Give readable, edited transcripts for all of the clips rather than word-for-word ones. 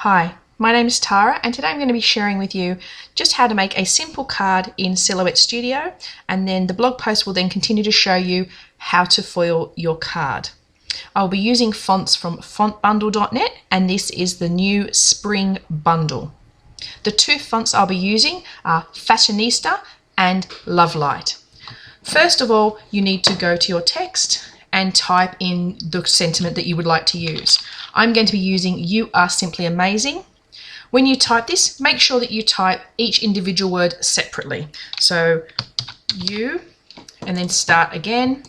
Hi, my name is Tara and today I'm going to be sharing with you just how to make a simple card in Silhouette Studio, and then the blog post will then continue to show you how to foil your card. I'll be using fonts from fontbundle.net and this is the new spring bundle. The two fonts I'll be using are Fashionista and Lovelight. First of all, you need to go to your text and type in the sentiment that you would like to use. I'm going to be using "You are simply amazing." When you type this, make sure that you type each individual word separately. So you, and then start again,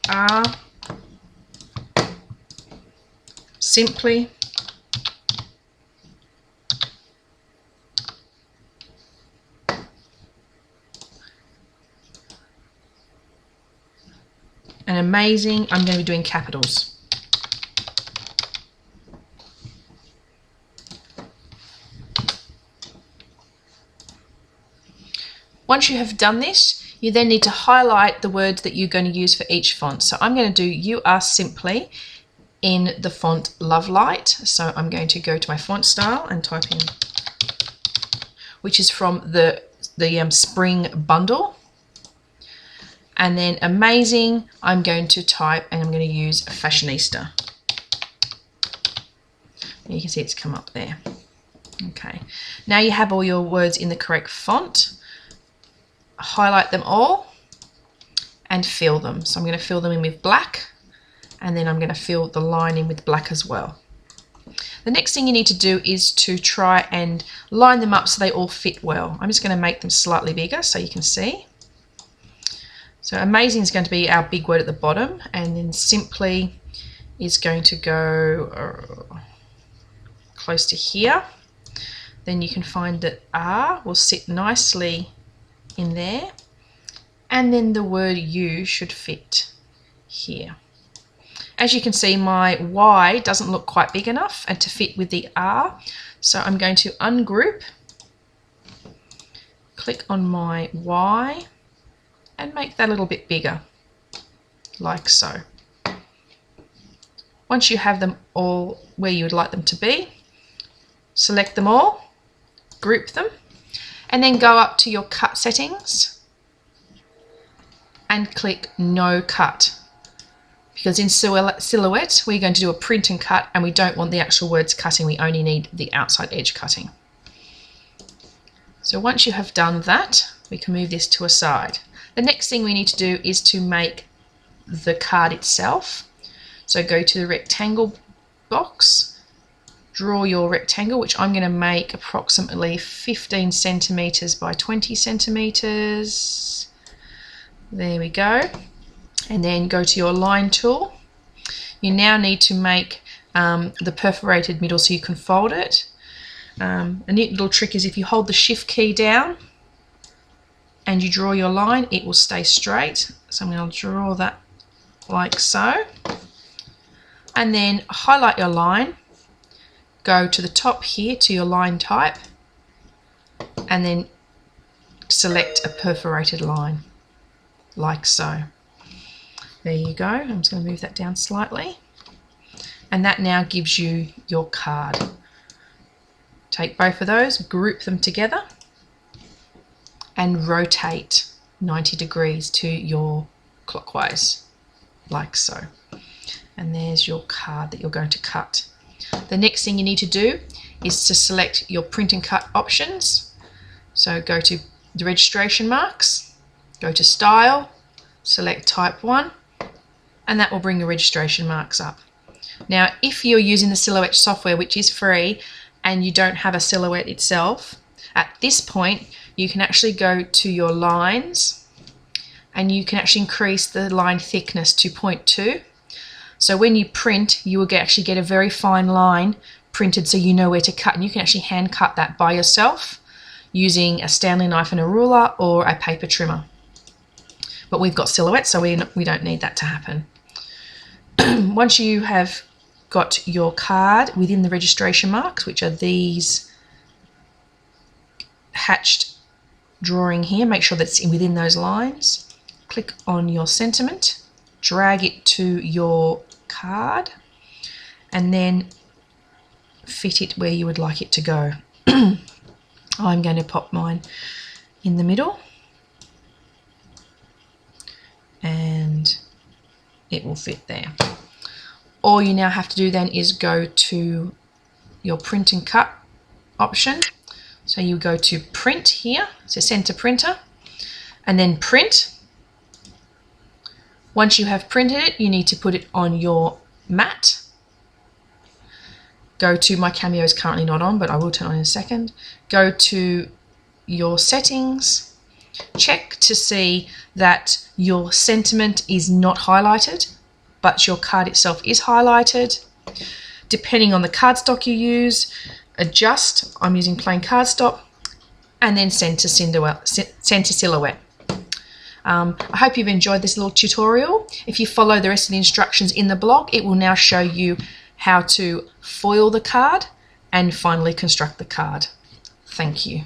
are simply and amazing. I'm going to be doing capitals. Once you have done this, you then need to highlight the words that you're going to use for each font. So I'm going to do "You are simply" in the font Lovelight. So I'm going to go to my font style and type in, which is from the spring bundle. And then amazing, I'm going to type and I'm going to use Fashionista. You can see it's come up there. Okay, now you have all your words in the correct font. Highlight them all and fill them. So I'm going to fill them in with black, and then I'm going to fill the line in with black as well. The next thing you need to do is to try and line them up so they all fit well. I'm just going to make them slightly bigger so you can see. So amazing is going to be our big word at the bottom, and then simply is going to go close to here. Then you can find that R will sit nicely in there, and then the word you should fit here. As you can see, my Y doesn't look quite big enough and to fit with the R, so I'm going to ungroup, click on my Y and make that a little bit bigger, like so. Once you have them all where you would like them to be, select them all, group them, and then go up to your cut settings and click no cut, because in Silhouette we're going to do a print and cut and we don't want the actual words cutting, we only need the outside edge cutting. So once you have done that, we can move this to a side. The next thing we need to do is to make the card itself. So go to the rectangle box, draw your rectangle, which I'm going to make approximately 15 centimeters by 20 centimeters. There we go. And then go to your line tool. You now need to make the perforated middle so you can fold it. A neat little trick is if you hold the shift key down and you draw your line, it will stay straight. So I'm going to draw that like so. And then highlight your line, go to the top here to your line type, and then select a perforated line, like so. There you go. I'm just going to move that down slightly. And that now gives you your card. Take both of those, group them together, and rotate 90 degrees to your clockwise, like so. And there's your card that you're going to cut. The next thing you need to do is to select your print and cut options. So go to the registration marks, go to style, select type 1, and that will bring your registration marks up. Now if you're using the Silhouette software, which is free, and you don't have a Silhouette itself, at this point you can actually go to your lines and you can actually increase the line thickness to 0.2. So when you print, you will actually get a very fine line printed so you know where to cut, and you can actually hand cut that by yourself using a Stanley knife and a ruler or a paper trimmer. But we've got Silhouette, so we don't need that to happen. Once you have got your card within the registration marks, which are these hatched drawing here, make sure that's within those lines. Click on your sentiment, drag it to your card, and then fit it where you would like it to go. I'm going to pop mine in the middle and it will fit there. All you now have to do then is go to your print and cut option. So you go to print here, so center printer, and then print. Once you have printed it, you need to put it on your mat. Go to, my Cameo is currently not on, but I will turn on in a second. Go to your settings, check to see that your sentiment is not highlighted, but your card itself is highlighted. Depending on the cardstock you use, adjust. I'm using plain cardstock, and then center silhouette. I hope you've enjoyed this little tutorial. If you follow the rest of the instructions in the blog, it will now show you how to foil the card and finally construct the card. Thank you.